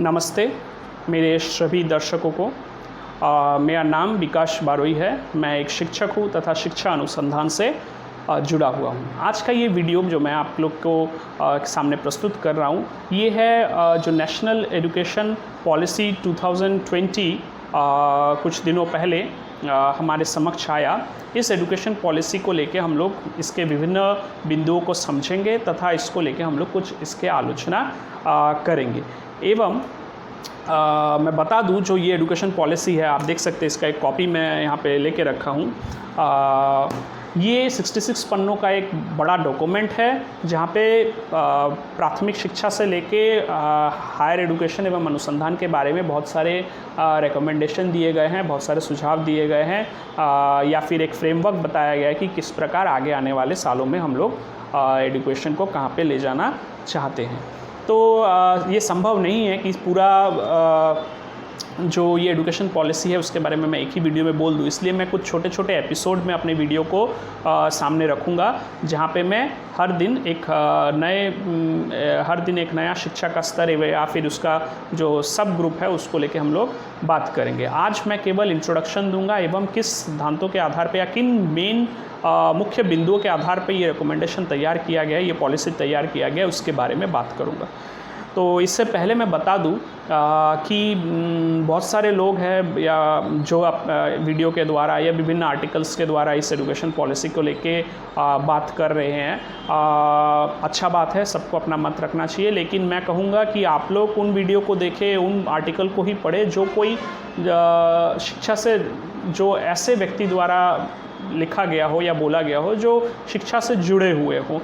नमस्ते मेरे सभी दर्शकों को। मेरा नाम विकास बारोई है। मैं एक शिक्षक हूँ तथा शिक्षा अनुसंधान से जुड़ा हुआ हूँ। आज का ये वीडियो जो मैं आप लोग को सामने प्रस्तुत कर रहा हूँ, ये है जो नेशनल एजुकेशन पॉलिसी 2020 कुछ दिनों पहले हमारे समक्ष आया। इस एजुकेशन पॉलिसी को लेके हम लोग इसके विभिन्न बिंदुओं को समझेंगे तथा इसको लेके हम लोग कुछ इसके आलोचना करेंगे। एवं मैं बता दूं, जो ये एजुकेशन पॉलिसी है, आप देख सकते हैं, इसका एक कॉपी मैं यहाँ पे लेके रखा हूँ। ये 66 पन्नों का एक बड़ा डॉक्यूमेंट है, जहाँ पे प्राथमिक शिक्षा से लेके हायर एजुकेशन एवं अनुसंधान के बारे में बहुत सारे रिकमेंडेशन दिए गए हैं, बहुत सारे सुझाव दिए गए हैं, या फिर एक फ्रेमवर्क बताया गया है कि किस प्रकार आगे आने वाले सालों में हम लोग एजुकेशन को कहाँ पे ले जाना चाहते हैं। तो ये संभव नहीं है कि पूरा जो ये एजुकेशन पॉलिसी है उसके बारे में मैं एक ही वीडियो में बोल दूँ, इसलिए मैं कुछ छोटे छोटे एपिसोड में अपने वीडियो को सामने रखूँगा, जहाँ पे मैं हर दिन एक नया शिक्षा का स्तर या फिर उसका जो सब ग्रुप है उसको लेके हम लोग बात करेंगे। आज मैं केवल इंट्रोडक्शन दूंगा एवं किस सिद्धांतों के आधार पे या किन मेन मुख्य बिंदुओं के आधार पे ये रिकमेंडेशन तैयार किया गया है, ये पॉलिसी तैयार किया गया है, उसके बारे में बात करूँगा। तो इससे पहले मैं बता दूं कि बहुत सारे लोग हैं या जो वीडियो के द्वारा या विभिन्न आर्टिकल्स के द्वारा इस एजुकेशन पॉलिसी को लेके बात कर रहे हैं। अच्छा बात है, सबको अपना मत रखना चाहिए, लेकिन मैं कहूँगा कि आप लोग उन वीडियो को देखें, उन आर्टिकल को ही पढ़ें जो कोई शिक्षा से, जो ऐसे व्यक्ति द्वारा लिखा गया हो या बोला गया हो जो शिक्षा से जुड़े हुए हो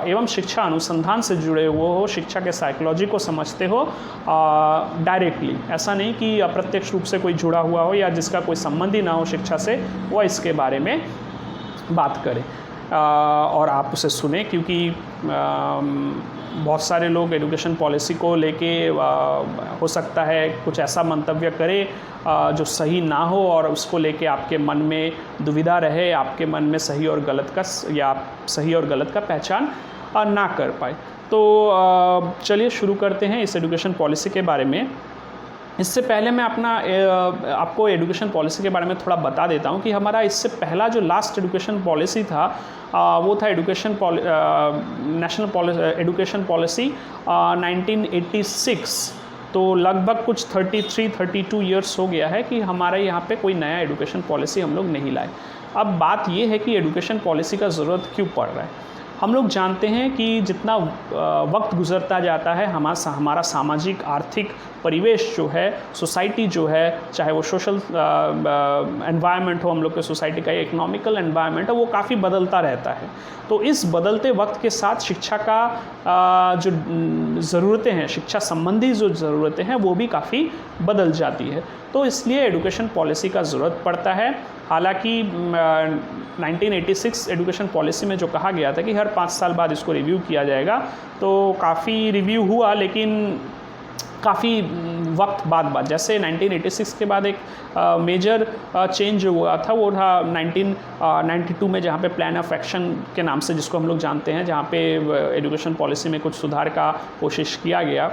एवं शिक्षा अनुसंधान से जुड़े हुए हो, शिक्षा के साइकोलॉजी को समझते हो डायरेक्टली। ऐसा नहीं कि अप्रत्यक्ष रूप से कोई जुड़ा हुआ हो या जिसका कोई संबंध ही ना हो शिक्षा से, वह इसके बारे में बात करे और आप उसे सुने, क्योंकि बहुत सारे लोग एजुकेशन पॉलिसी को लेके हो सकता है कुछ ऐसा मंतव्य करे जो सही ना हो और उसको लेके आपके मन में दुविधा रहे, आपके मन में सही और गलत का पहचान ना कर पाए। तो चलिए शुरू करते हैं इस एजुकेशन पॉलिसी के बारे में। इससे पहले मैं आपको एजुकेशन पॉलिसी के बारे में थोड़ा बता देता हूं कि हमारा इससे पहला जो लास्ट एजुकेशन पॉलिसी था वो था नेशनल एजुकेशन पॉलिसी 1986। तो लगभग कुछ 32 ईयर्स हो गया है कि हमारे यहाँ पे कोई नया एजुकेशन पॉलिसी हम लोग नहीं लाए। अब बात ये है कि एजुकेशन पॉलिसी का ज़रूरत क्यों पड़ रहा है। हम लोग जानते हैं कि जितना वक्त गुजरता जाता है हमारा सामाजिक आर्थिक परिवेश जो है, सोसाइटी जो है, चाहे वो सोशल एनवायरनमेंट हो, हम लोग के सोसाइटी का इकोनॉमिकल एनवायरनमेंट है, वो काफ़ी बदलता रहता है। तो इस बदलते वक्त के साथ शिक्षा का जो ज़रूरतें हैं, शिक्षा संबंधी जो ज़रूरतें हैं, वो भी काफ़ी बदल जाती है। तो इसलिए एजुकेशन पॉलिसी का ज़रूरत पड़ता है। हालांकि 1986 एजुकेशन पॉलिसी में जो कहा गया था कि हर 5 साल बाद इसको रिव्यू किया जाएगा, तो काफ़ी रिव्यू हुआ, लेकिन काफ़ी वक्त बाद जैसे 1986 के बाद एक मेजर चेंज हुआ था, वो था 1992 में, जहाँ पे प्लान ऑफ एक्शन के नाम से जिसको हम लोग जानते हैं, जहाँ पे एजुकेशन पॉलिसी में कुछ सुधार का कोशिश किया गया।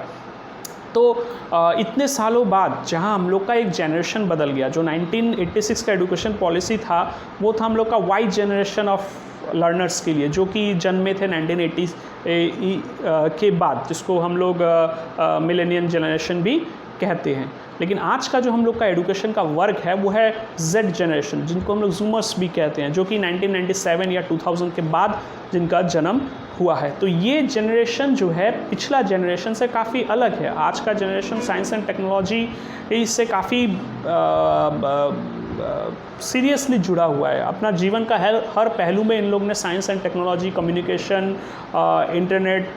तो इतने सालों बाद जहां हम लोग का एक जनरेशन बदल गया, जो 1986 का एजुकेशन पॉलिसी था वो था हम लोग का वाई जनरेशन ऑफ लर्नर्स के लिए, जो कि जन्मे थे 1980 के बाद, जिसको हम लोग मिलेनियम जनरेशन भी कहते हैं। लेकिन आज का जो हम लोग का एजुकेशन का वर्ग है वो है जेड जनरेशन, जिनको हम लोग जूमर्स भी कहते हैं, जो कि 1997 या 2000 के बाद जिनका जन्म हुआ है। तो ये जनरेशन जो है पिछला जनरेशन से काफ़ी अलग है। आज का जनरेशन साइंस एंड टेक्नोलॉजी इससे काफ़ी सीरियसली जुड़ा हुआ है। अपना जीवन का हर पहलू में इन लोग ने science and technology, communication, internet,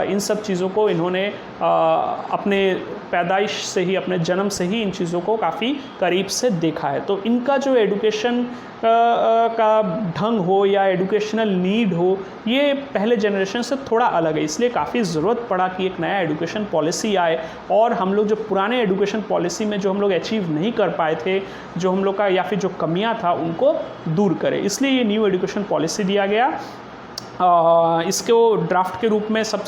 इन सब चीज़ों को इन्होंने अपने पैदाइश से ही, अपने जन्म से ही इन चीज़ों को काफ़ी करीब से देखा है। तो इनका जो एजुकेशन का ढंग हो या एजुकेशनल नीड हो, ये पहले जनरेशन से थोड़ा अलग है। इसलिए काफ़ी ज़रूरत पड़ा कि एक नया एजुकेशन पॉलिसी आए और हम लोग जो पुराने एजुकेशन पॉलिसी में जो हम लोग अचीव नहीं कर पाए थे, जो हम लोग का या फिर जो कमियां था, उनको दूर करें। इसलिए ये न्यू एजुकेशन पॉलिसी दिया गया। इसको ड्राफ्ट के रूप में सब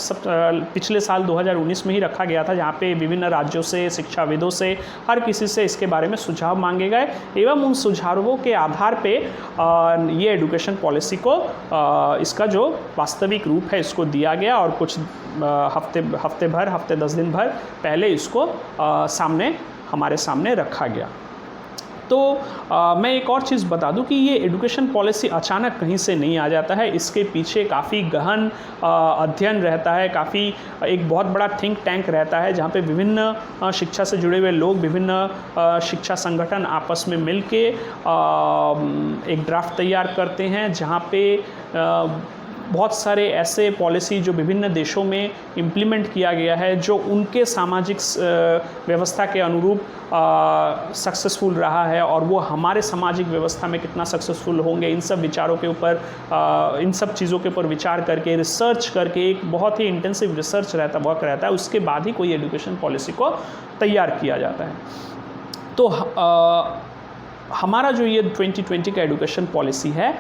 पिछले साल 2019 में ही रखा गया था, जहाँ पे विभिन्न राज्यों से, शिक्षाविदों से, हर किसी से इसके बारे में सुझाव मांगे गए एवं उन सुझावों के आधार पे ये एजुकेशन पॉलिसी को इसका जो वास्तविक रूप है इसको दिया गया और कुछ हफ्ते 10 दिन भर पहले इसको हमारे सामने रखा गया। तो मैं एक और चीज़ बता दूं कि ये एजुकेशन पॉलिसी अचानक कहीं से नहीं आ जाता है, इसके पीछे काफ़ी गहन अध्ययन रहता है, काफ़ी एक बहुत बड़ा थिंक टैंक रहता है जहाँ पे विभिन्न शिक्षा से जुड़े हुए लोग, विभिन्न शिक्षा संगठन आपस में मिल के एक ड्राफ्ट तैयार करते हैं, जहाँ पे बहुत सारे ऐसे पॉलिसी जो विभिन्न देशों में इम्प्लीमेंट किया गया है, जो उनके सामाजिक व्यवस्था के अनुरूप सक्सेसफुल रहा है और वो हमारे सामाजिक व्यवस्था में कितना सक्सेसफुल होंगे, इन सब विचारों के ऊपर, इन सब चीज़ों के ऊपर विचार करके, रिसर्च करके, एक बहुत ही इंटेंसिव रिसर्च वर्क रहता है, उसके बाद ही कोई एजुकेशन पॉलिसी को तैयार किया जाता है। तो हमारा जो ये 2020 का एजुकेशन पॉलिसी है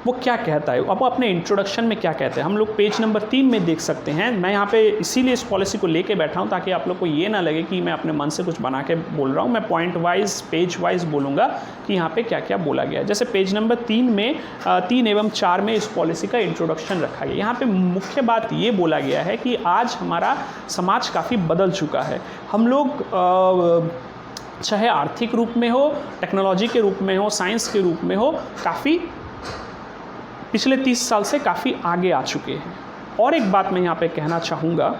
वो क्या कहता है, अब अपने इंट्रोडक्शन में क्या कहते हैं हम लोग पेज नंबर 3 में देख सकते हैं। मैं यहाँ पे इसीलिए इस पॉलिसी को लेके बैठा हूँ ताकि आप लोग को ये ना लगे कि मैं अपने मन से कुछ बना के बोल रहा हूँ। मैं पॉइंट वाइज, पेज वाइज बोलूँगा कि यहाँ पे क्या क्या बोला गया है। जैसे पेज नंबर 3 में 3 एवं 4 में इस पॉलिसी का इंट्रोडक्शन रखा गया। यहाँ पर मुख्य बात ये बोला गया है कि आज हमारा समाज काफ़ी बदल चुका है। हम लोग चाहे आर्थिक रूप में हो, टेक्नोलॉजी के रूप में हो, साइंस के रूप में हो, काफ़ी पिछले 30 साल से काफ़ी आगे आ चुके हैं। और एक बात मैं यहाँ पे कहना चाहूँगा,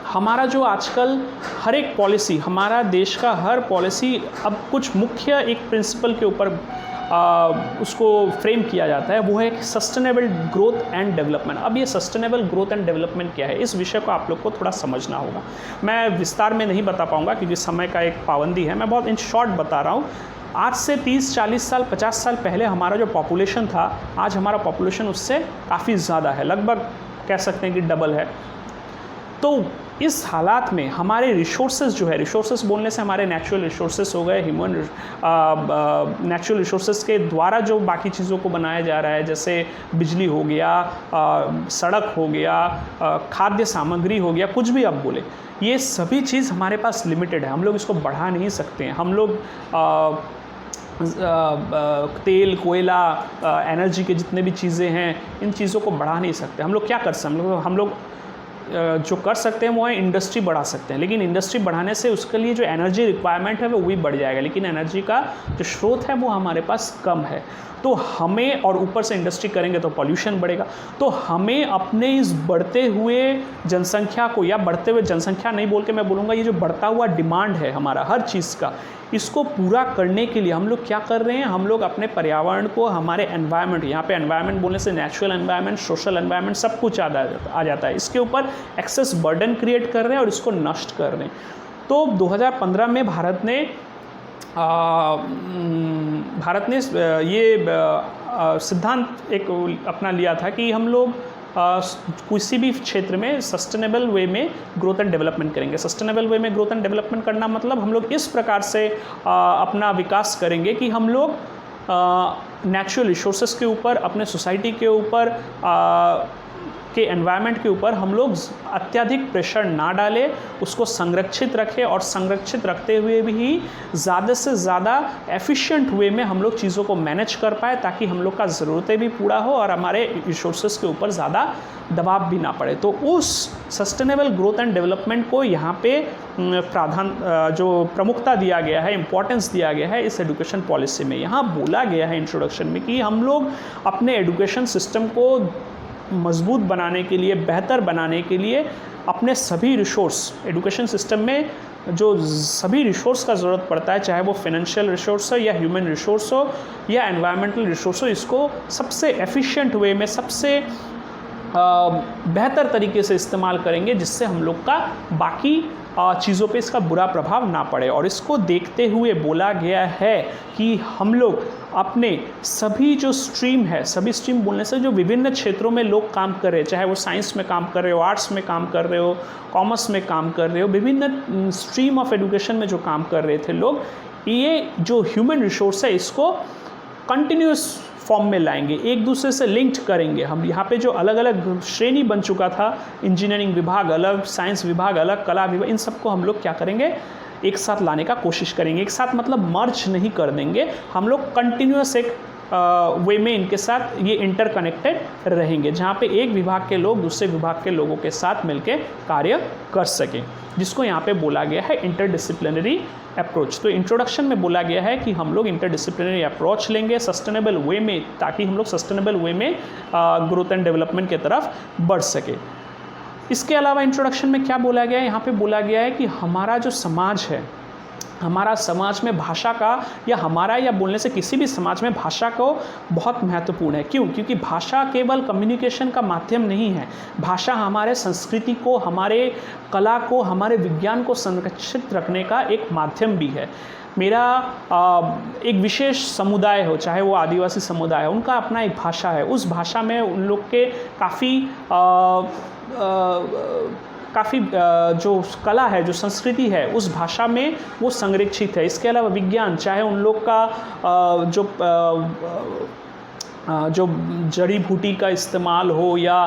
हमारा जो आजकल हर एक पॉलिसी, हमारा देश का हर पॉलिसी अब कुछ मुख्य एक प्रिंसिपल के ऊपर उसको फ्रेम किया जाता है, वो है सस्टेनेबल ग्रोथ एंड डेवलपमेंट। अब ये सस्टेनेबल ग्रोथ एंड डेवलपमेंट क्या है, इस विषय को आप लोग को थोड़ा समझना होगा। मैं विस्तार में नहीं बता पाऊँगा क्योंकि समय का एक पाबंदी है, मैं बहुत इन शॉर्ट बता रहा हूँ। आज से 30, 40 साल, 50 साल पहले हमारा जो पॉपुलेशन था, आज हमारा पॉपुलेशन उससे काफ़ी ज़्यादा है, लगभग कह सकते हैं कि डबल है। तो इस हालात में हमारे रिसोर्सेज जो है, रिसोर्सेज बोलने से हमारे नेचुरल रिसोर्सेज हो गए, ह्यूमन नेचुरल रिसोर्सेज के द्वारा जो बाकी चीज़ों को बनाया जा रहा है, जैसे बिजली हो गया, सड़क हो गया, खाद्य सामग्री हो गया, कुछ भी आप बोले, ये सभी चीज़ हमारे पास लिमिटेड है, हम लोग इसको बढ़ा नहीं सकते हैं। हम लोग तेल, कोयला, एनर्जी के जितने भी चीज़ें हैं, इन चीज़ों को बढ़ा नहीं सकते। हम लोग क्या कर सकते हैं, हम लोग जो कर सकते हैं वो है इंडस्ट्री बढ़ा सकते हैं, लेकिन इंडस्ट्री बढ़ाने से उसके लिए जो एनर्जी रिक्वायरमेंट है वो भी बढ़ जाएगा, लेकिन एनर्जी का जो स्रोत है वो हमारे पास कम है। तो हमें, और ऊपर से इंडस्ट्री करेंगे तो पॉल्यूशन बढ़ेगा, तो हमें अपने इस बढ़ते हुए जनसंख्या को, या बढ़ते हुए जनसंख्या नहीं बोल के मैं बोलूँगा, ये जो बढ़ता हुआ डिमांड है हमारा हर चीज़ का, इसको पूरा करने के लिए हम लोग क्या कर रहे हैं, हम लोग अपने पर्यावरण को, हमारे एनवायरनमेंट, यहाँ पे एनवायरनमेंट बोलने से नेचुरल एनवायरनमेंट, सोशल एनवायरनमेंट, सब कुछ आ जाता है, इसके ऊपर एक्सेस बर्डन क्रिएट कर रहे हैं और इसको नष्ट कर रहे हैं। तो 2015 में भारत ने ये सिद्धांत एक अपना लिया था कि हम लोग किसी भी क्षेत्र में सस्टेनेबल वे में ग्रोथ एंड डेवलपमेंट करेंगे। सस्टेनेबल वे में ग्रोथ एंड डेवलपमेंट करना मतलब हम लोग इस प्रकार से अपना विकास करेंगे कि हम लोग नेचुरल रिसोर्सेज के ऊपर, अपने सोसाइटी के ऊपर, के एनवायरनमेंट के ऊपर हम लोग अत्यधिक प्रेशर ना डालें, उसको संरक्षित रखें और संरक्षित रखते हुए भी ज़्यादा से ज़्यादा एफिशिएंट वे में हम लोग चीज़ों को मैनेज कर पाए, ताकि हम लोग का ज़रूरतें भी पूरा हो और हमारे रिसोर्सेज के ऊपर ज़्यादा दबाव भी ना पड़े। तो उस सस्टेनेबल ग्रोथ एंड डेवलपमेंट को यहाँ पे जो प्रमुखता दिया गया है, इम्पोर्टेंस दिया गया है इस एजुकेशन पॉलिसी में। यहाँ बोला गया है इंट्रोडक्शन में कि हम लोग अपने एजुकेशन सिस्टम को मजबूत बनाने के लिए, बेहतर बनाने के लिए अपने सभी रिसोर्स, एजुकेशन सिस्टम में जो सभी रिसोर्स का ज़रूरत पड़ता है, चाहे वो फाइनेंशियल रिसोर्स हो या ह्यूमन रिसोर्स हो या एनवायरमेंटल रिसोर्स हो, इसको सबसे एफिशिएंट वे में, सबसे बेहतर तरीके से इस्तेमाल करेंगे, जिससे हम लोग का बाकी चीज़ों पे इसका बुरा प्रभाव ना पड़े। और इसको देखते हुए बोला गया है कि हम लोग अपने सभी जो स्ट्रीम है, सभी स्ट्रीम बोलने से जो विभिन्न क्षेत्रों में लोग काम कर रहे हैं, चाहे वो साइंस में काम कर रहे हो, आर्ट्स में काम कर रहे हो, कॉमर्स में काम कर रहे हो, विभिन्न स्ट्रीम ऑफ एजुकेशन में जो काम कर रहे थे लोग, ये जो ह्यूमन रिसोर्स है इसको कंटिन्यूस फॉर्म में लाएंगे, एक दूसरे से लिंक्ड करेंगे। हम यहाँ पे जो अलग अलग श्रेणी बन चुका था, इंजीनियरिंग विभाग अलग, साइंस विभाग अलग, कला विभाग, इन सबको हम लोग क्या करेंगे, एक साथ लाने का कोशिश करेंगे। एक साथ मतलब मर्ज नहीं कर देंगे, हम लोग कंटिन्यूअस एक वे में इनके साथ ये इंटरकनेक्टेड रहेंगे, जहाँ पे एक विभाग के लोग दूसरे विभाग के लोगों के साथ मिलकर कार्य कर सकें, जिसको यहाँ पे बोला गया है इंटरडिसिप्लिनरी अप्रोच। तो इंट्रोडक्शन में बोला गया है कि हम लोग इंटरडिसिप्लिनरी अप्रोच लेंगे सस्टेनेबल वे में, ताकि हम लोग सस्टेनेबल वे में ग्रोथ एंड डेवलपमेंट की तरफ बढ़ सके। इसके अलावा इंट्रोडक्शन में क्या बोला गया है, यहाँ पे बोला गया है कि हमारा जो समाज है, हमारा समाज में भाषा का, या हमारा या बोलने से किसी भी समाज में भाषा को बहुत महत्वपूर्ण है। क्यों? क्योंकि भाषा केवल कम्युनिकेशन का माध्यम नहीं है, भाषा हमारे संस्कृति को, हमारे कला को, हमारे विज्ञान को संरक्षित रखने का एक माध्यम भी है। मेरा एक विशेष समुदाय हो, चाहे वो आदिवासी समुदाय हो, उनका अपना एक भाषा है, उस भाषा में उन लोग के काफ़ी जो कला है, जो संस्कृति है, उस भाषा में वो संरक्षित है। इसके अलावा विज्ञान, चाहे उन लोग का जो जड़ी बूटी का इस्तेमाल हो या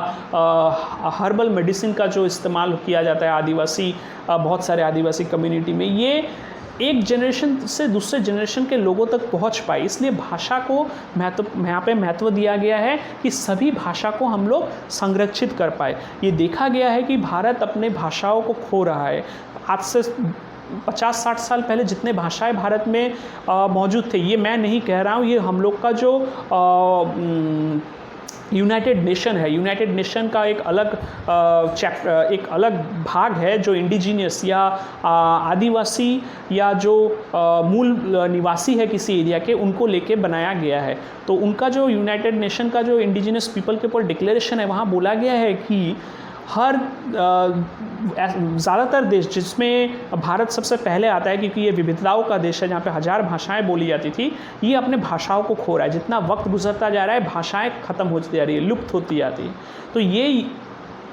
हर्बल मेडिसिन का जो इस्तेमाल किया जाता है आदिवासी, बहुत सारे आदिवासी कम्युनिटी में, ये एक जनरेशन से दूसरे जनरेशन के लोगों तक पहुंच पाए। इसलिए भाषा को यहाँ पे महत्व दिया गया है कि सभी भाषा को हम लोग संरक्षित कर पाए। ये देखा गया है कि भारत अपने भाषाओं को खो रहा है। आज से 50-60 साल पहले जितने भाषाएं भारत में मौजूद थे, ये मैं नहीं कह रहा हूँ, ये हम लोग का जो यूनाइटेड नेशन है, यूनाइटेड नेशन का एक अलग एक अलग भाग है जो इंडिजीनियस या आदिवासी या जो मूल निवासी है किसी एरिया के, उनको लेके बनाया गया है। तो उनका जो यूनाइटेड नेशन का जो इंडिजीनियस पीपल के ऊपर डिक्लेरेशन है, वहाँ बोला गया है कि हर ज़्यादातर देश, जिसमें भारत सबसे पहले आता है क्योंकि ये विविधताओं का देश है, जहाँ पे 1000 भाषाएं बोली जाती थी, ये अपने भाषाओं को खो रहा है। जितना वक्त गुजरता जा रहा है, भाषाएं ख़त्म होती जा रही है, लुप्त होती जाती है। तो ये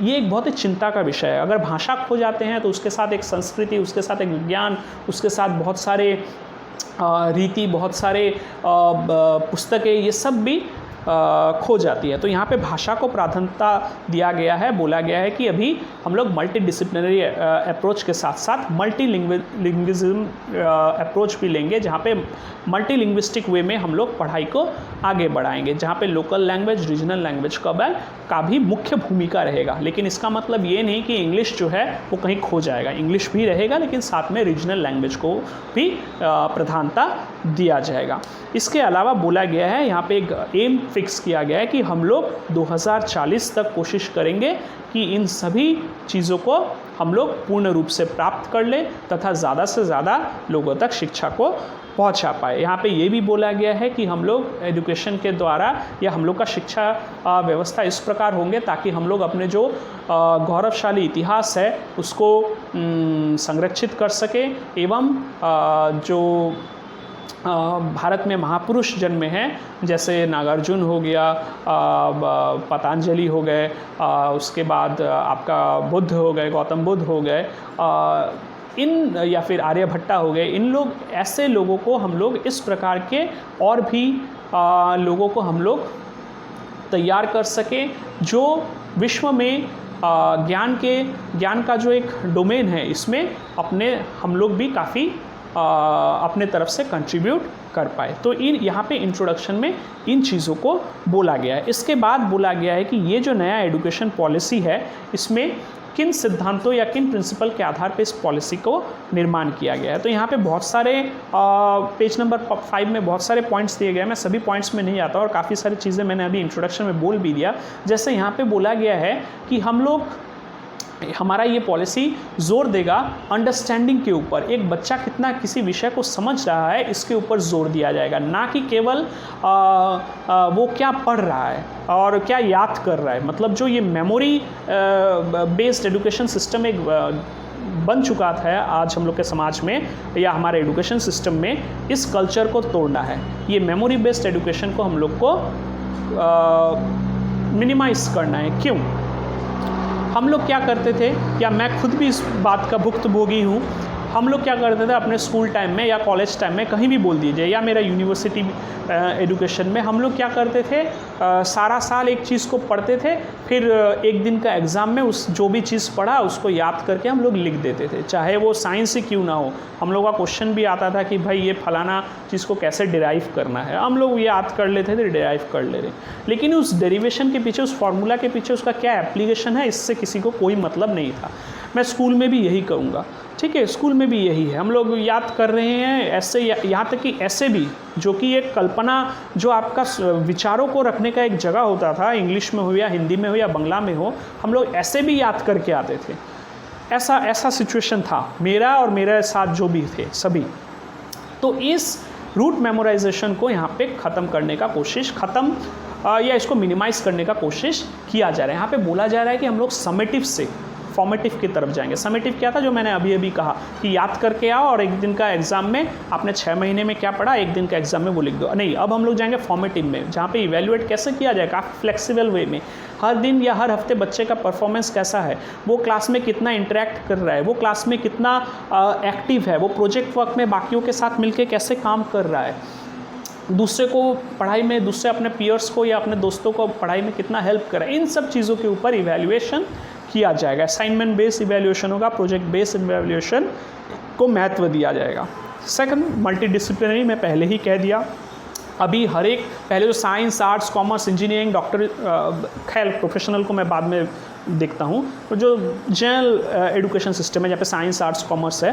एक बहुत ही चिंता का विषय है। अगर भाषा खो जाते हैं तो उसके साथ एक संस्कृति, उसके साथ एक विज्ञान, उसके साथ बहुत सारे रीति, बहुत सारे पुस्तकें, ये सब भी खो जाती है। तो यहाँ पे भाषा को प्राथमिकता दिया गया है। बोला गया है कि अभी हम लोग मल्टी डिसिप्लिनरी अप्रोच के साथ साथ मल्टी लिंग्विज्म अप्रोच भी लेंगे, जहाँ पे मल्टी लिंग्विस्टिक वे में हम लोग पढ़ाई को आगे बढ़ाएंगे, जहाँ पे लोकल लैंग्वेज, रीजनल लैंग्वेज का भी मुख्य भूमिका रहेगा। लेकिन इसका मतलब ये नहीं कि इंग्लिश जो है वो कहीं खो जाएगा, इंग्लिश भी रहेगा, लेकिन साथ में रीजनल लैंग्वेज को भी प्रधानता दिया जाएगा। इसके अलावा बोला गया है, यहाँ पे एक एम फिक्स किया गया है कि हम लोग 2040 तक कोशिश करेंगे कि इन सभी चीज़ों को हम लोग पूर्ण रूप से प्राप्त कर लें तथा ज़्यादा से ज़्यादा लोगों तक शिक्षा को पहुंचा पाए। यहाँ पे ये भी बोला गया है कि हम लोग एजुकेशन के द्वारा या हम लोग का शिक्षा व्यवस्था इस प्रकार होंगे ताकि हम लोग अपने जो गौरवशाली इतिहास है उसको संरक्षित कर सके, एवं जो भारत में महापुरुष जन्मे हैं, जैसे नागार्जुन हो गया, पतंजलि हो गए, उसके बाद आपका बुद्ध हो गए, गौतम बुद्ध हो गए, इन या फिर आर्यभट्टा हो गए, इन लोग, ऐसे लोगों को हम लोग इस प्रकार के और भी लोगों को हम लोग तैयार कर सकें जो विश्व में ज्ञान का जो एक डोमेन है, इसमें हम लोग भी काफ़ी अपने तरफ से कंट्रीब्यूट कर पाए। तो यहाँ पे इंट्रोडक्शन में इन चीज़ों को बोला गया है। इसके बाद बोला गया है कि ये जो नया एजुकेशन पॉलिसी है, इसमें किन सिद्धांतों या किन प्रिंसिपल के आधार पे इस पॉलिसी को निर्माण किया गया है। तो यहाँ पे बहुत सारे पेज नंबर 5 में बहुत सारे पॉइंट्स दिए गए हैं। मैं सभी पॉइंट्स में नहीं आता और काफ़ी सारी चीज़ें मैंने अभी इंट्रोडक्शन में बोल भी दिया। जैसे यहाँ पे बोला गया है कि हमारा ये पॉलिसी जोर देगा अंडरस्टैंडिंग के ऊपर। एक बच्चा कितना किसी विषय को समझ रहा है, इसके ऊपर जोर दिया जाएगा, ना कि केवल वो क्या पढ़ रहा है और क्या याद कर रहा है। मतलब जो ये मेमोरी बेस्ड एजुकेशन सिस्टम एक बन चुका था आज हम लोग के समाज में या हमारे एजुकेशन सिस्टम में, इस कल्चर को तोड़ना है। ये मेमोरी बेस्ड एजुकेशन को हम लोग को मिनिमाइज करना है। क्यों? हम लोग क्या करते थे, या मैं खुद भी इस बात का भुक्तभोगी हूँ, हम लोग क्या करते थे अपने स्कूल टाइम में या कॉलेज टाइम में, कहीं भी बोल दीजिए, या मेरा यूनिवर्सिटी एजुकेशन में, हम लोग क्या करते थे, सारा साल एक चीज़ को पढ़ते थे, फिर एक दिन का एग्ज़ाम में उस जो भी चीज़ पढ़ा उसको याद करके हम लोग लिख देते थे, चाहे वो साइंस ही क्यों ना हो। हम लोग का क्वेश्चन भी आता था कि भाई ये फलाना चीज़ को कैसे डिराइव करना है, हम लोग याद कर लेते थे, डिराइव कर ले रहे। लेकिन उस डेरिवेशन के पीछे, उस फार्मूला के पीछे उसका क्या एप्लीकेशन है, इससे किसी को कोई मतलब नहीं था। मैं स्कूल में भी यही कहूँगा, ठीक है, स्कूल में भी यही है, हम लोग याद कर रहे हैं ऐसे, यहाँ तक कि ऐसे भी जो कि एक कल्पना, जो आपका विचारों को रखने का एक जगह होता था, इंग्लिश में हो या हिंदी में हो या बांग्ला में हो, हम लोग ऐसे भी याद करके आते थे। ऐसा सिचुएशन था मेरा और मेरे साथ जो भी थे सभी। तो इस रूट मेमोराइजेशन को यहाँ पे ख़त्म करने का कोशिश, या इसको मिनिमाइज़ करने का कोशिश किया जा रहा है। यहाँ पे बोला जा रहा है कि हम लोग समेटिव से फॉर्मेटिव की तरफ जाएंगे। समेटिव क्या था, जो मैंने अभी कहा कि याद करके आओ और एक दिन का एग्जाम में आपने 6 महीने में क्या पढ़ा, एक दिन का एग्जाम में वो लिख दो। नहीं, अब हम लोग जाएंगे फॉर्मेटिव में, जहाँ पे इवैल्यूएट कैसे किया जाए, काफ़ी फ्लेक्सिबल वे में, हर दिन या हर हफ्ते बच्चे का परफॉर्मेंस कैसा है, वो क्लास में कितना इंटरेक्ट कर रहा है, वो क्लास में कितना एक्टिव है, वो प्रोजेक्ट वर्क में बाकियों के साथ मिलकर कैसे काम कर रहा है, दूसरे को पढ़ाई में, दूसरे अपने पीयर्स को या अपने दोस्तों को पढ़ाई में कितना हेल्प कर रहा है, इन सब चीज़ों के ऊपर इवैल्यूएशन किया जाएगा। असाइनमेंट बेस्ड इवैल्यूएशन होगा, प्रोजेक्ट बेस्ड इवैल्यूएशन को महत्व दिया जाएगा। सेकंड, मल्टीडिसिप्लिनरी, मैं पहले ही कह दिया, अभी हर एक, पहले जो science, arts, commerce, engineering, doctor, खैर प्रोफेशनल को मैं बाद में देखता हूँ, तो जो जनरल एजुकेशन सिस्टम है जहाँ पे साइंस, आर्ट्स, कॉमर्स है,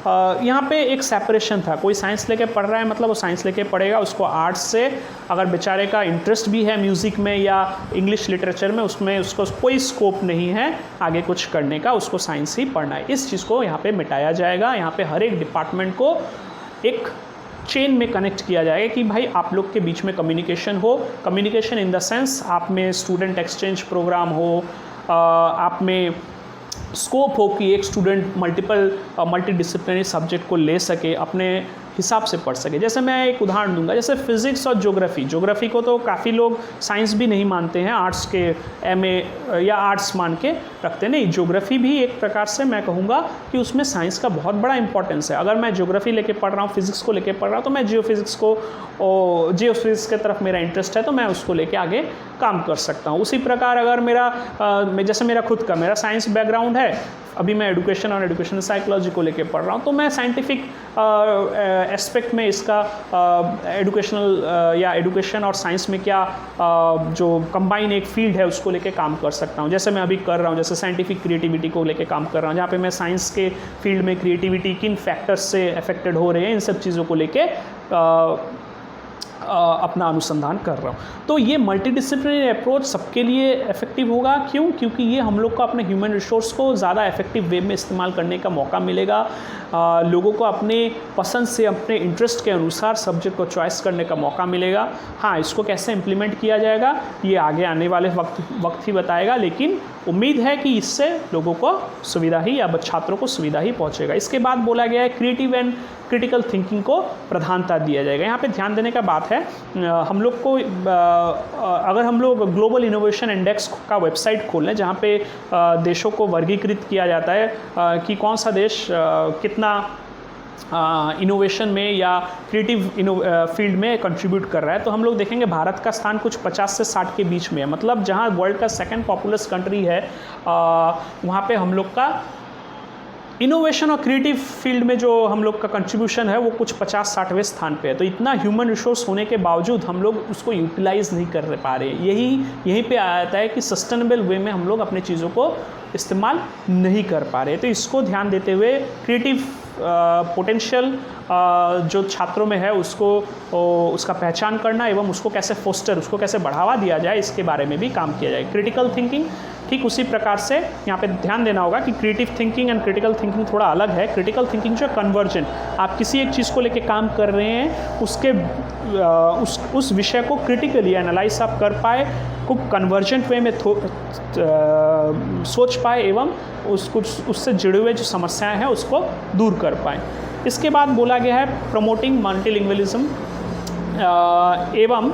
यहाँ पे एक सेपरेशन था। कोई साइंस लेके पढ़ रहा है मतलब वो साइंस लेके पढ़ेगा, उसको आर्ट्स से अगर बेचारे का इंटरेस्ट भी है म्यूज़िक में या इंग्लिश लिटरेचर में, उसमें उसको कोई स्कोप नहीं है आगे कुछ करने का, उसको साइंस ही पढ़ना है। इस चीज़ को यहाँ पे मिटाया जाएगा। यहाँ पे हर एक डिपार्टमेंट को एक चेन में कनेक्ट किया जाएगा कि भाई आप लोग के बीच में कम्युनिकेशन हो। कम्युनिकेशन इन द सेंस, आप में स्टूडेंट एक्सचेंज प्रोग्राम हो, आप में स्कोप हो कि एक स्टूडेंट मल्टीडिसिप्लिनरी सब्जेक्ट को ले सके, अपने हिसाब से पढ़ सके। जैसे मैं एक उदाहरण दूंगा, जैसे फिज़िक्स और ज्योग्राफी को तो काफ़ी लोग साइंस भी नहीं मानते हैं, आर्ट्स के एमए या आर्ट्स मान के रखते नहीं। ज्योग्राफी भी एक प्रकार से मैं कहूँगा कि उसमें साइंस का बहुत बड़ा इंपॉर्टेंस है। अगर मैं ज्योग्राफी लेके पढ़ रहा हूँ, फिज़िक्स को लेके पढ़ रहा हूँ, तो मैं जियोफिज़िक्स की तरफ मेरा इंटरेस्ट है तो मैं उसको लेके आगे काम कर सकता हूँ। उसी प्रकार अगर जैसे मेरा खुद का मेरा साइंस बैकग्राउंड है, अभी मैं एजुकेशन और एजुकेशनल साइकोलॉजी को लेके पढ़ रहा हूँ, तो मैं साइंटिफिक एस्पेक्ट में इसका एजुकेशनल या एजुकेशन और साइंस में क्या जो कंबाइन एक फील्ड है उसको लेके काम कर सकता हूँ। जैसे मैं अभी कर रहा हूँ, जैसे साइंटिफिक क्रिएटिविटी को लेके काम कर रहा हूँ, जहाँ पे मैं साइंस के फील्ड में क्रिएटिविटी किन फैक्टर्स से अफेक्टेड हो रहे हैं, इन सब चीज़ों को लेके अपना अनुसंधान कर रहा हूँ। तो ये मल्टीडिसिप्लिनरी अप्रोच सबके लिए इफेक्टिव होगा। क्यों? क्योंकि ये हम लोग को अपने ह्यूमन रिसोर्स को ज़्यादा इफेक्टिव वे में इस्तेमाल करने का मौका मिलेगा। लोगों को अपने पसंद से, अपने इंटरेस्ट के अनुसार सब्जेक्ट को चॉइस करने का मौका मिलेगा। हाँ, इसको कैसे इम्प्लीमेंट किया जाएगा ये आगे आने वाले वक्त ही बताएगा, लेकिन उम्मीद है कि इससे लोगों को सुविधा ही या छात्रों को सुविधा ही पहुँचेगा। इसके बाद बोला गया है क्रिएटिव एंड क्रिटिकल थिंकिंग को प्रधानता दिया जाएगा। यहाँ पे ध्यान देने का बात है, हम लोग को अगर हम लोग ग्लोबल इनोवेशन इंडेक्स का वेबसाइट खोल लें, जहाँ पे देशों को वर्गीकृत किया जाता है कि कौन सा देश कितना इनोवेशन में या क्रिएटिव फील्ड में कंट्रीब्यूट कर रहा है, तो हम लोग देखेंगे भारत का स्थान कुछ 50 से 60 के बीच में है। मतलब जहाँ वर्ल्ड का सेकंड पॉपुलस कंट्री है, वहाँ पे हम लोग का इनोवेशन और क्रिएटिव फील्ड में जो हम लोग का कंट्रीब्यूशन है वो कुछ 50-60वें स्थान पे है। तो इतना ह्यूमन रिसोर्स होने के बावजूद हम लोग उसको यूटिलाइज नहीं कर पा रहे। यहीं पे आ जाता है कि सस्टेनेबल वे में हम लोग अपने चीज़ों को इस्तेमाल नहीं कर पा रहे। तो इसको ध्यान देते हुए क्रिएटिव पोटेंशियल जो छात्रों में है उसका पहचान करना एवं उसको कैसे फोस्टर, उसको कैसे बढ़ावा दिया जाए, इसके बारे में भी काम किया जाए। क्रिटिकल थिंकिंग ठीक उसी प्रकार से यहाँ पे ध्यान देना होगा कि creative thinking and critical thinking थोड़ा अलग है। क्रिटिकल थिंकिंग जो कन्वर्जेंट, आप किसी एक चीज़ को लेके काम कर रहे हैं, उस विषय को क्रिटिकली एनालाइज आप कर पाए, खूब कन्वर्जेंट वे में सोच पाए एवं उससे जुड़े हुए जो समस्याएं हैं उसको दूर कर पाएँ। इसके बाद बोला गया है प्रमोटिंग मल्टीलिंग्विलिज्म एवं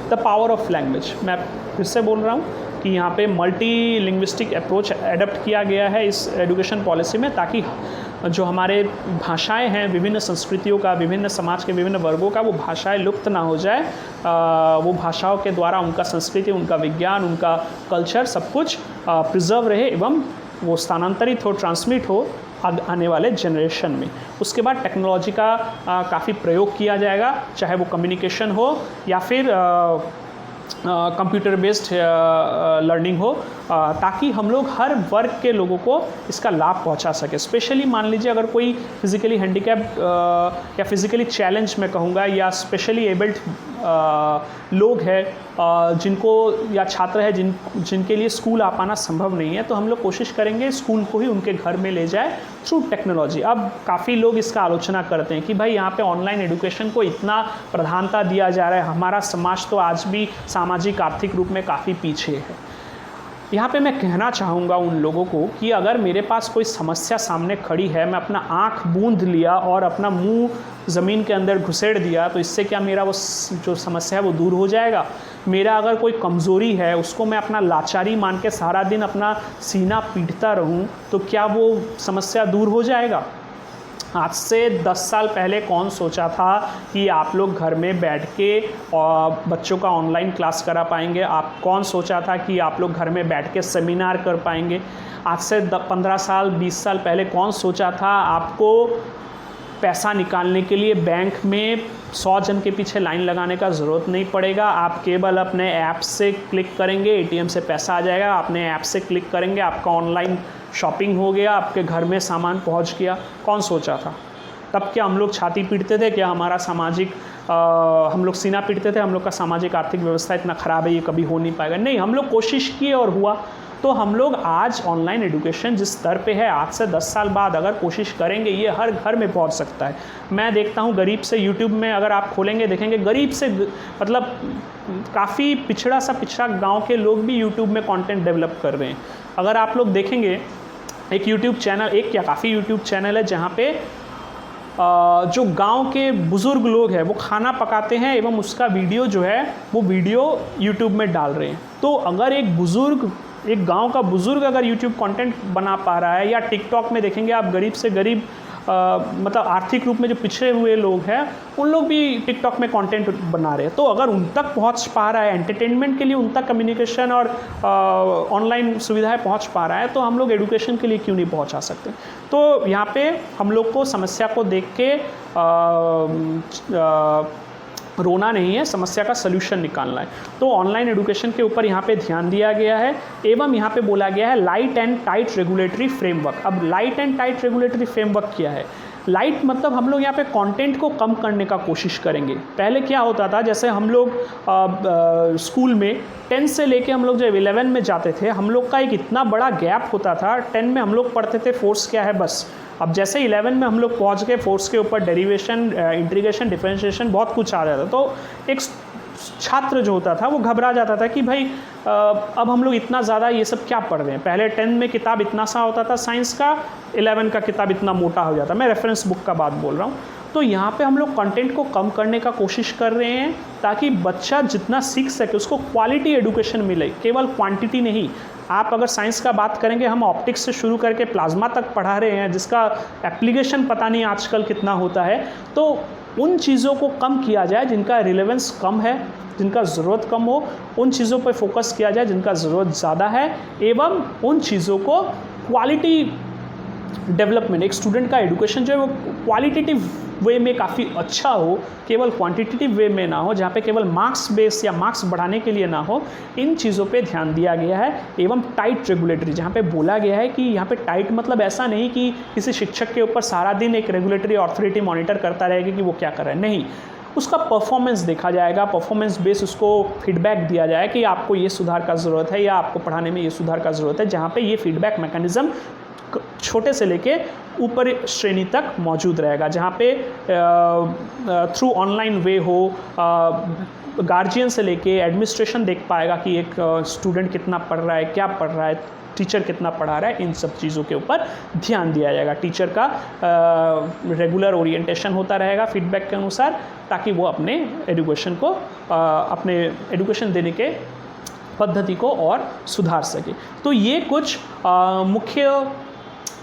द पावर ऑफ लैंग्वेज। मैं फिर से बोल रहा हूँ कि यहाँ पे मल्टी लिंग्विस्टिक अप्रोच एडप्ट किया गया है इस एजुकेशन पॉलिसी में, ताकि जो हमारे भाषाएं हैं, विभिन्न संस्कृतियों का, विभिन्न समाज के विभिन्न वर्गों का, वो भाषाएं लुप्त ना हो जाए। वो भाषाओं के द्वारा उनका संस्कृति, उनका विज्ञान, उनका कल्चर सब कुछ प्रिजर्व रहे एवं वो स्थानांतरित हो, ट्रांसमिट हो आने वाले जनरेशन में। उसके बाद टेक्नोलॉजी का काफ़ी प्रयोग किया जाएगा, चाहे वो कम्युनिकेशन हो या फिर कंप्यूटर बेस्ड लर्निंग हो, ताकि हम लोग हर वर्ग के लोगों को इसका लाभ पहुंचा सके। स्पेशली मान लीजिए अगर कोई फिज़िकली हैंडीकैप्ड या फिज़िकली चैलेंज मैं कहूँगा, या स्पेशली एबल्ड लोग हैं जिनको, या छात्र है जिनके लिए स्कूल आ पाना संभव नहीं है, तो हम लोग कोशिश करेंगे स्कूल को ही उनके घर में ले जाए थ्रू टेक्नोलॉजी। अब काफ़ी लोग इसका आलोचना करते हैं कि भाई यहाँ पे ऑनलाइन एजुकेशन को इतना प्रधानता दिया जा रहा है, हमारा समाज तो आज भी सामाजिक आर्थिक रूप में काफ़ी पीछे है। यहाँ पे मैं कहना चाहूँगा उन लोगों को कि अगर मेरे पास कोई समस्या सामने खड़ी है, मैं अपना आँख बूंद लिया और अपना मुंह ज़मीन के अंदर घुसेड़ दिया, तो इससे क्या मेरा वो जो समस्या है वो दूर हो जाएगा? मेरा अगर कोई कमज़ोरी है, उसको मैं अपना लाचारी मान के सारा दिन अपना सीना पीटता रहूं, तो क्या वो समस्या दूर हो जाएगा? आज से 10 साल पहले कौन सोचा था कि आप लोग घर में बैठ के और बच्चों का ऑनलाइन क्लास करा पाएंगे? आप कौन सोचा था कि आप लोग घर में बैठ के सेमिनार कर पाएंगे? आज से 15 साल 20 साल पहले कौन सोचा था आपको पैसा निकालने के लिए बैंक में 100 जन के पीछे लाइन लगाने का ज़रूरत नहीं पड़ेगा? आप केवल अपने ऐप से क्लिक करेंगे, एटीएम से पैसा आ जाएगा, अपने ऐप से क्लिक करेंगे, आपका ऑनलाइन शॉपिंग हो गया, आपके घर में सामान पहुंच गया। कौन सोचा था? तब क्या हम लोग छाती पीटते थे? क्या हमारा सामाजिक हम लोग सीना पीटते थे? हम लोग का सामाजिक आर्थिक व्यवस्था इतना ख़राब है, ये कभी हो नहीं पाएगा? नहीं, हम लोग कोशिश किए और हुआ। तो हम लोग आज ऑनलाइन एजुकेशन जिस स्तर पे है, आज से 10 साल बाद अगर कोशिश करेंगे, ये हर घर में पहुंच सकता है। मैं देखता हूँ गरीब से यूट्यूब में अगर आप खोलेंगे देखेंगे, गरीब से मतलब काफ़ी पिछड़ा गांव के लोग भी यूट्यूब में कंटेंट डेवलप कर रहे हैं। अगर आप लोग देखेंगे एक यूट्यूब चैनल, एक क्या काफ़ी यूट्यूब चैनल है जहाँ पे जो गांव के बुज़ुर्ग लोग हैं वो खाना पकाते हैं एवं उसका वीडियो जो है वो वीडियो यूट्यूब में डाल रहे हैं। तो अगर एक गांव का बुज़ुर्ग अगर यूट्यूब कंटेंट बना पा रहा है, या टिकटॉक में देखेंगे आप गरीब से गरीब मतलब आर्थिक रूप में जो पिछड़े हुए लोग हैं उन लोग भी टिकटॉक में कंटेंट बना रहे हैं, तो अगर उन तक पहुंच पा रहा है, एंटरटेनमेंट के लिए उन तक कम्युनिकेशन और ऑनलाइन सुविधाएं पहुंच पा रहा है, तो हम लोग एजुकेशन के लिए क्यों नहीं पहुंचा सकते? तो यहाँ पे हम लोग को समस्या को देख के रोना नहीं है, समस्या का सलूशन निकालना है। तो ऑनलाइन एजुकेशन के ऊपर यहाँ पे ध्यान दिया गया है एवं यहाँ पे बोला गया है light and tight regulatory framework. अब light and tight regulatory framework क्या है? लाइट मतलब हम लोग यहाँ पे कंटेंट को कम करने का कोशिश करेंगे। पहले क्या होता था, जैसे हम लोग स्कूल में 10 से लेके हम लोग जब 11 में जाते थे, हम लोग का एक इतना बड़ा गैप होता था। 10 में हम लोग पढ़ते थे फोर्स क्या है बस। अब जैसे 11 में हम लोग पहुँच गए, फोर्स के ऊपर डेरिवेशन, इंटीग्रेशन, डिफरेंशिएशन बहुत कुछ आ जाता। तो एक छात्र जो होता था वो घबरा जाता था कि भाई अब हम लोग इतना ज़्यादा ये सब क्या पढ़ रहे हैं। पहले 10 में किताब इतना सा होता था साइंस का, 11 का किताब इतना मोटा हो जाता। मैं रेफरेंस बुक का बात बोल रहा हूँ। तो यहाँ पे हम लोग कंटेंट को कम करने का कोशिश कर रहे हैं ताकि बच्चा जितना सीख सके उसको क्वालिटी एजुकेशन मिले, केवल क्वांटिटी नहीं। आप अगर साइंस का बात करेंगे, हम ऑप्टिक्स से शुरू करके प्लाज्मा तक पढ़ा रहे हैं जिसका एप्लीकेशन पता नहीं आजकल कितना होता है। तो उन चीज़ों को कम किया जाए जिनका रिलेवेंस कम है, जिनका ज़रूरत कम हो, उन चीज़ों पर फोकस किया जाए जिनका ज़रूरत ज़्यादा है, एवं उन चीज़ों को क्वालिटी डेवलपमेंट, एक स्टूडेंट का एजुकेशन जो है वो क्वालिटेटिव वे में काफ़ी अच्छा हो, केवल क्वांटिटेटिव वे में ना हो, जहाँ पे केवल मार्क्स बेस या मार्क्स बढ़ाने के लिए ना हो। इन चीज़ों पे ध्यान दिया गया है। एवं टाइट रेगुलेटरी, जहाँ पे बोला गया है कि यहाँ पे टाइट मतलब ऐसा नहीं कि किसी शिक्षक के ऊपर सारा दिन एक रेगुलेटरी अथॉरिटी मॉनिटर करता रहेगा कि वो क्या कर रहा है, नहीं, उसका परफॉर्मेंस देखा जाएगा। परफॉर्मेंस बेस उसको फीडबैक दिया जाए कि आपको ये सुधार का ज़रूरत है या आपको पढ़ाने में ये सुधार का ज़रूरत है, जहाँ पे ये फीडबैक मैकेनिज़्म छोटे से लेके ऊपर श्रेणी तक मौजूद रहेगा, जहाँ पे थ्रू ऑनलाइन वे हो, गार्जियन से लेके एडमिनिस्ट्रेशन देख पाएगा कि एक स्टूडेंट कितना पढ़ रहा है, क्या पढ़ रहा है, टीचर कितना पढ़ा रहा है। इन सब चीज़ों के ऊपर ध्यान दिया जाएगा। टीचर का रेगुलर ओरिएंटेशन होता रहेगा फीडबैक के अनुसार, ताकि वो अपने एजुकेशन को अपने एजुकेशन देने के पद्धति को और सुधार सके। तो ये कुछ मुख्य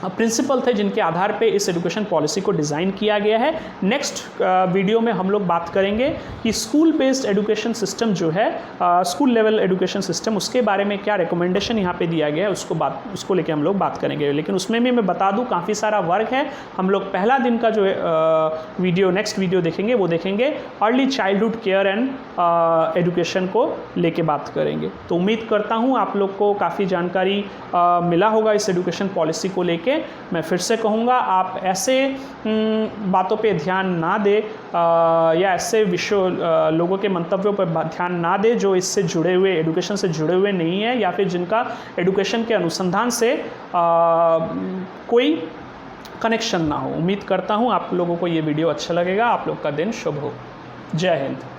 प्रिंसिपल थे जिनके आधार पे इस एजुकेशन पॉलिसी को डिज़ाइन किया गया है। नेक्स्ट वीडियो में हम लोग बात करेंगे कि स्कूल बेस्ड एजुकेशन सिस्टम जो है, स्कूल लेवल एजुकेशन सिस्टम, उसके बारे में क्या रिकमेंडेशन यहाँ पे दिया गया है, उसको लेके हम लोग बात करेंगे। लेकिन उसमें भी मैं बता दूँ काफ़ी सारा वर्क है। हम लोग पहला दिन का जो नेक्स्ट वीडियो देखेंगे वो देखेंगे early childhood care and education को लेके बात करेंगे। तो उम्मीद करता हूँ आप लोग को काफ़ी जानकारी मिला होगा इस एजुकेशन पॉलिसी को लेके। मैं फिर से कहूँगा, आप ऐसे बातों पे ध्यान ना दे या ऐसे लोगों के मंतव्यों पर ध्यान ना दे जो इससे जुड़े हुए, एजुकेशन से जुड़े हुए नहीं है, या फिर जिनका एजुकेशन के अनुसंधान से कोई कनेक्शन ना हो। उम्मीद करता हूँ आप लोगों को ये वीडियो अच्छा लगेगा। आप लोग का दिन शुभ हो। जय हिंद।